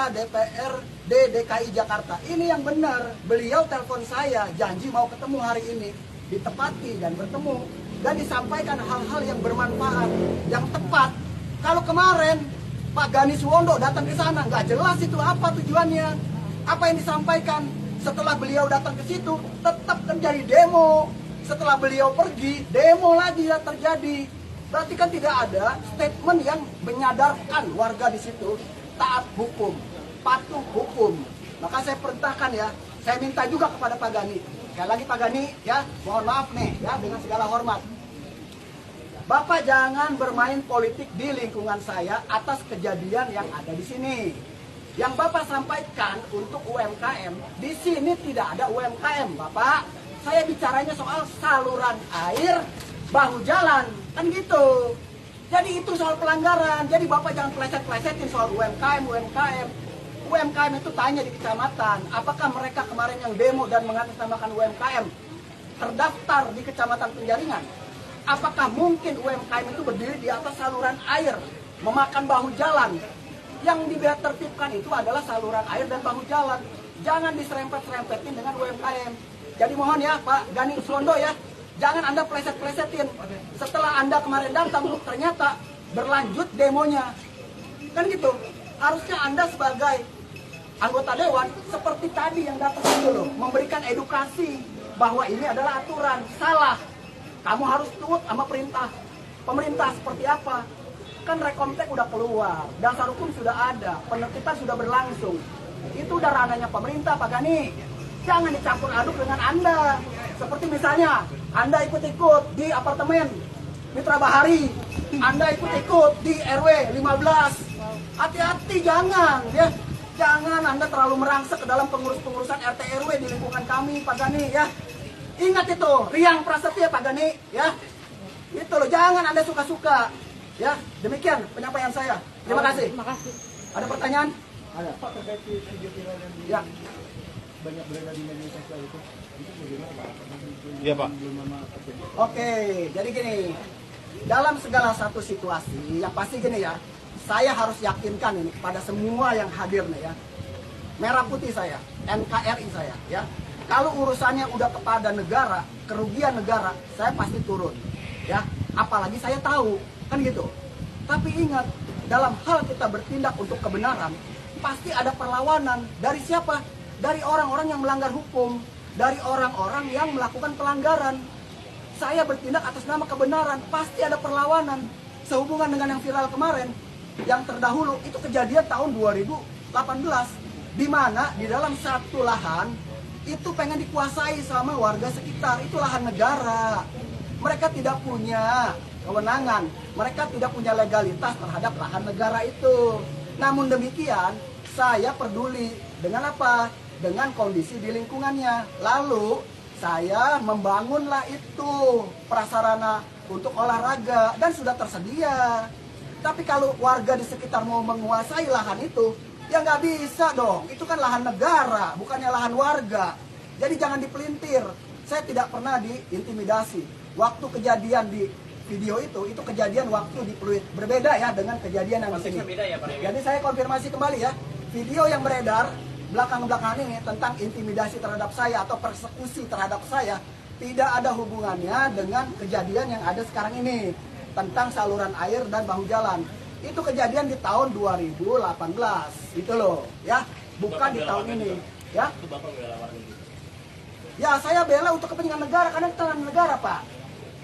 anggota DPRD DKI Jakarta. Ini yang benar. Beliau telepon saya, janji mau ketemu hari ini, ditepati dan bertemu dan disampaikan hal-hal yang bermanfaat, yang tepat. Kalau kemarin Pak Gani Suwondo datang ke sana, nggak jelas itu apa tujuannya, apa yang disampaikan. Setelah beliau datang ke situ, tetap terjadi demo. Setelah beliau pergi, demo lagi yang terjadi. Berarti kan tidak ada statement yang menyadarkan warga di situ taat hukum, patuh hukum. Maka saya perintahkan ya, saya minta juga kepada Pak Gani. Sekali lagi Pak Gani ya, mohon maaf nih ya dengan segala hormat. Bapak jangan bermain politik di lingkungan saya atas kejadian yang ada di sini. Yang Bapak sampaikan untuk UMKM, di sini tidak ada UMKM, Bapak. Saya bicaranya soal saluran air, bahu jalan, kan gitu. Jadi itu soal pelanggaran. Jadi Bapak jangan pleset-plesetin soal UMKM. UMKM itu tanya di kecamatan, apakah mereka kemarin yang demo dan mengatasnamakan UMKM terdaftar di Kecamatan Penjaringan? Apakah mungkin UMKM itu berdiri di atas saluran air, memakan bahu jalan? Yang ditertibkan itu adalah saluran air dan bahu jalan. Jangan diserempet-serempetin dengan UMKM. Jadi mohon ya Pak Gani Suwondo ya, jangan Anda pleset-plesetin. Setelah Anda kemarin datang, ternyata berlanjut demonya. Kan gitu. Harusnya Anda sebagai anggota dewan, seperti tadi yang datang itu loh, memberikan edukasi bahwa ini adalah aturan. Salah. Kamu harus turut sama perintah pemerintah seperti apa. Kan rekomtek udah keluar, dasar hukum sudah ada, penertiban sudah berlangsung. Itu udah ranahnya pemerintah, Pak Gani. Jangan dicampur aduk dengan Anda. Seperti misalnya, Anda ikut-ikut di apartemen Mitra Bahari, Anda ikut-ikut di RW 15. Hati-hati, jangan ya. Jangan Anda terlalu merangsek ke dalam pengurus-pengurusan RT RW di lingkungan kami, Pak Gani ya. Ingat itu, Riang Prasetya, Pak Gani ya. Itu loh, jangan Anda suka-suka. Ya, demikian penyampaian saya. Terima kasih. Terima kasih. Ada pertanyaan? Ada. Pak, terkait video viral yang Ya. banyak beredar di media sosial itu bagaimana Pak? Iya Pak. Oke, jadi gini. Dalam segala satu situasi, yang pasti gini ya, saya harus yakinkan ini kepada semua yang hadir nih ya. Merah putih saya, NKRI saya ya. Kalau urusannya udah kepada negara, kerugian negara, saya pasti turun. Ya, apalagi saya tahu. Kan gitu. Tapi ingat, dalam hal kita bertindak untuk kebenaran, pasti ada perlawanan. Dari siapa? Dari orang-orang yang melanggar hukum, dari orang-orang yang melakukan pelanggaran. Saya bertindak atas nama kebenaran, pasti ada perlawanan. Sehubungan dengan yang viral kemarin, yang terdahulu, itu kejadian tahun 2018, di mana di dalam satu lahan, itu pengen dikuasai sama warga sekitar. Itu lahan negara. Mereka tidak punya kewenangan, mereka tidak punya legalitas terhadap lahan negara itu. Namun demikian, saya peduli dengan apa? Dengan kondisi di lingkungannya. Lalu saya membangunlah itu prasarana untuk olahraga dan sudah tersedia. Tapi kalau warga di sekitar mau menguasai lahan itu, ya nggak bisa dong. Itu kan lahan negara, bukannya lahan warga. Jadi jangan dipelintir. Saya tidak pernah diintimidasi. Waktu kejadian di video itu kejadian waktu di Pluit. Berbeda ya dengan kejadian yang di sini. Ya, jadi saya konfirmasi kembali ya. Video yang beredar belakang-belakangan ini tentang intimidasi terhadap saya atau persekusi terhadap saya tidak ada hubungannya dengan kejadian yang ada sekarang ini tentang saluran air dan bahu jalan. Itu kejadian di tahun 2018. Itu loh ya, bukan di tahun ini ya. Ya, saya bela untuk kepentingan negara karena itu tanah negara, Pak.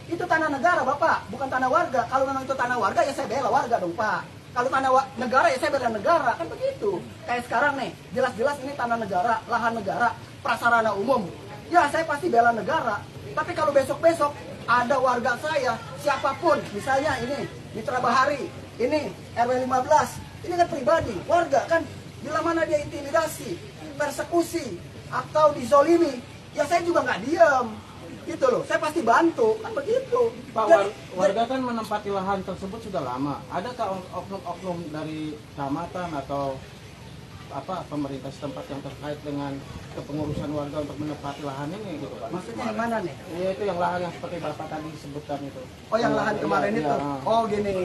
Itu tanah negara, Bapak, bukan tanah warga. Kalau memang itu tanah warga, ya saya bela warga dong, Pak. Kalau tanah negara, ya saya bela negara. Kan begitu. Kayak sekarang nih, jelas-jelas ini tanah negara, lahan negara, prasarana umum. Ya, saya pasti bela negara. Tapi kalau besok-besok ada warga saya, siapapun, misalnya ini, Mitra Bahari, ini, RW 15, ini kan pribadi, warga kan. Bila mana dia intimidasi, persekusi, atau dizolimi, ya saya juga nggak diam. Gitu loh, saya pasti bantu, kan begitu. Pak, warga kan menempati lahan tersebut sudah lama. Adakah oknum-oknum dari kecamatan atau pemerintah setempat yang terkait dengan kepengurusan warga untuk menempati lahan ini gitu Pak. Maksudnya yang mana nih? Ya, itu yang lahan yang seperti Bapak tadi sebutkan itu. Oh, yang lahan kemarin Iya, itu. iya. Oh, gini.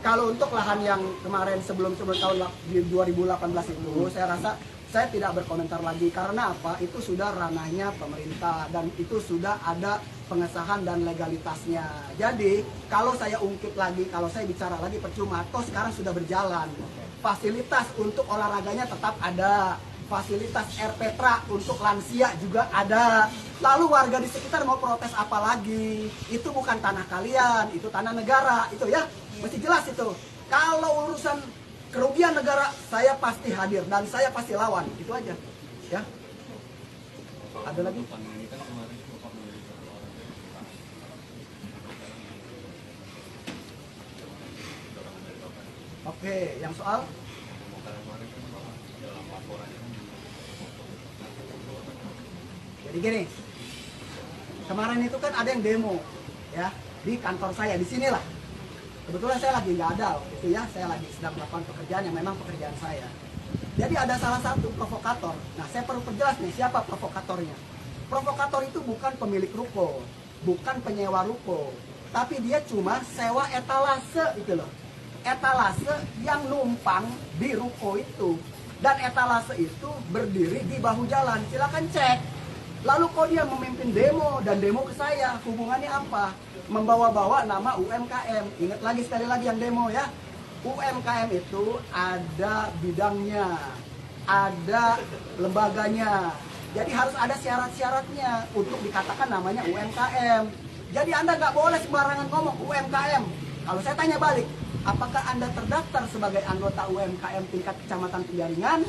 Kalau untuk lahan yang kemarin sebelum tahun 2018 itu, saya rasa saya tidak berkomentar lagi karena apa? Itu sudah ranahnya pemerintah dan itu sudah ada pengesahan dan legalitasnya. Jadi, kalau saya ungkit lagi, kalau saya bicara lagi percuma, toh sekarang sudah berjalan. Fasilitas untuk olahraganya tetap ada. Fasilitas air petra untuk lansia juga ada. Lalu warga di sekitar mau protes apa lagi? Itu bukan tanah kalian, itu tanah negara, itu ya. Mesti jelas itu. Kalau urusan kerugian negara, saya pasti hadir dan saya pasti lawan. Itu aja. Ya. Ada lagi? Oke, yang soal? Jadi gini, kemarin itu kan ada yang demo, ya, di kantor saya, di sinilah. Kebetulan saya lagi nggak ada waktu itu ya, saya lagi sedang melakukan pekerjaan yang memang pekerjaan saya. Jadi ada salah satu provokator. Nah, saya perlu perjelas nih, siapa provokatornya. Provokator itu bukan pemilik ruko, bukan penyewa ruko, tapi dia cuma sewa etalase gitu loh. Etalase yang numpang di ruko itu. Dan etalase itu berdiri di bahu jalan, silakan cek. Lalu kok dia memimpin demo dan demo ke saya, hubungannya apa? Membawa-bawa nama UMKM. Ingat lagi sekali lagi yang demo ya. UMKM itu ada bidangnya, ada lembaganya. Jadi harus ada syarat-syaratnya untuk dikatakan namanya UMKM. Jadi Anda nggak boleh sembarangan ngomong UMKM. Kalau saya tanya balik, apakah Anda terdaftar sebagai anggota UMKM tingkat kecamatan penjaringan?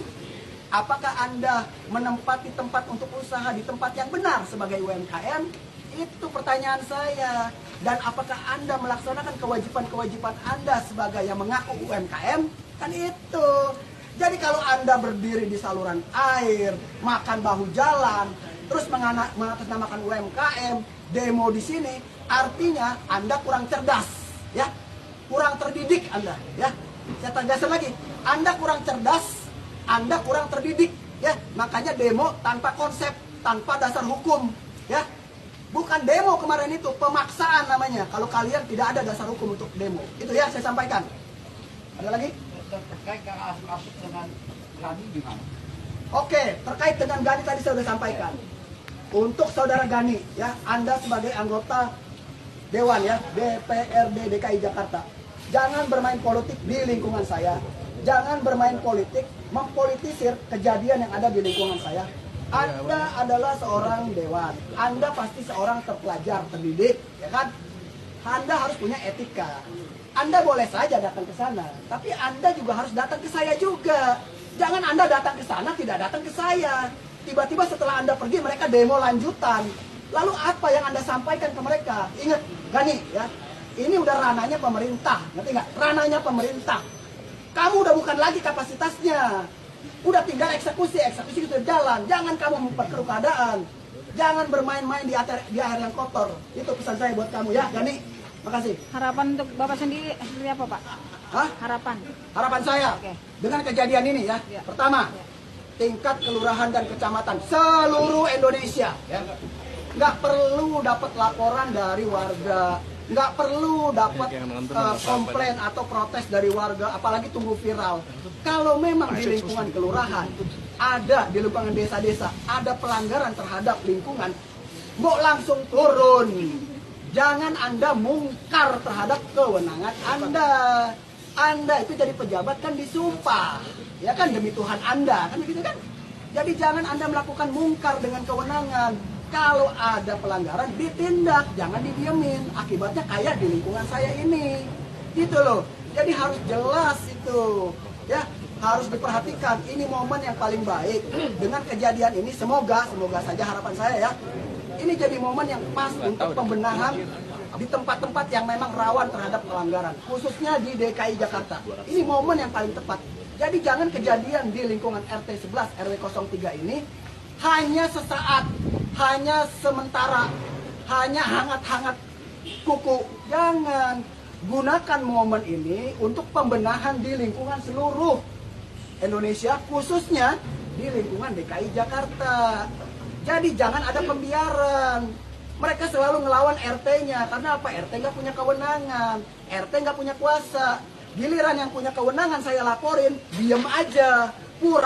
Apakah Anda menempati tempat untuk usaha di tempat yang benar sebagai UMKM? Itu pertanyaan saya. Dan apakah Anda melaksanakan kewajiban-kewajiban Anda sebagai yang mengaku UMKM? Kan itu. Jadi kalau Anda berdiri di saluran air, makan bahu jalan, terus mengatasnamakan UMKM, demo di sini, artinya Anda kurang cerdas, ya, kurang terdidik Anda, ya. Saya tegaskan lagi, Anda kurang cerdas, Anda kurang terdidik, ya. Makanya demo tanpa konsep, tanpa dasar hukum, ya. Bukan demo kemarin itu, pemaksaan namanya. Kalau kalian tidak ada dasar hukum untuk demo, itu ya saya sampaikan. Ada lagi? Terkait kasus dengan Gani gimana? Oke, terkait dengan Gani tadi saya sudah sampaikan. Untuk saudara Gani, ya, Anda sebagai anggota Dewan ya, DPRD DKI Jakarta, jangan bermain politik di lingkungan saya. Jangan bermain politik, mempolitisir kejadian yang ada di lingkungan saya. Anda adalah seorang dewan, Anda pasti seorang terpelajar, terdidik, ya kan? Anda harus punya etika. Anda boleh saja datang ke sana, tapi Anda juga harus datang ke saya juga. Jangan Anda datang ke sana, tidak datang ke saya. Tiba-tiba setelah Anda pergi, mereka demo lanjutan. Lalu apa yang Anda sampaikan ke mereka? Ingat, Gani, ya, ini udah ranahnya pemerintah, ngerti nggak? Ranahnya pemerintah. Kamu udah bukan lagi kapasitasnya. Udah tinggal eksekusi itu jalan. Jangan kamu memperkeruh keadaan. Jangan bermain-main di air yang kotor. Itu pesan saya buat kamu ya, Gani. Makasih. Harapan untuk Bapak sendiri seperti apa, Pak? Hah? Harapan. Harapan saya Oke. dengan kejadian ini ya. Ya. Pertama, tingkat kelurahan dan kecamatan seluruh Indonesia ya. Nggak perlu dapat laporan dari warga, nggak perlu dapat komplain atau protes dari warga, apalagi tunggu viral. Kalau memang di lingkungan kelurahan ada, di lingkungan desa-desa ada pelanggaran terhadap lingkungan, mau langsung turun. Jangan Anda mungkar terhadap kewenangan Anda. Anda itu jadi pejabat kan disumpah, ya kan, demi Tuhan Anda, kan begitu kan? Jadi jangan Anda melakukan mungkar dengan kewenangan. Kalau ada pelanggaran ditindak, jangan didiemin. Akibatnya kayak di lingkungan saya ini, gitu loh. Jadi harus jelas itu, ya, harus diperhatikan. Ini momen yang paling baik. Dengan kejadian ini, semoga saja harapan saya ya, ini jadi momen yang pas untuk pembenahan di tempat-tempat yang memang rawan terhadap pelanggaran, khususnya di DKI Jakarta. Ini momen yang paling tepat. Jadi jangan kejadian di lingkungan RT 11 RW 03 ini hanya sesaat, hanya sementara, hanya hangat-hangat kuku. Jangan, gunakan momen ini untuk pembenahan di lingkungan seluruh. Indonesia, khususnya di lingkungan DKI Jakarta. Jadi jangan ada pembiaran. Mereka selalu ngelawan RT-nya, karena apa? RT nggak punya kewenangan, RT nggak punya kuasa. Giliran yang punya kewenangan saya laporin, diem aja, pura.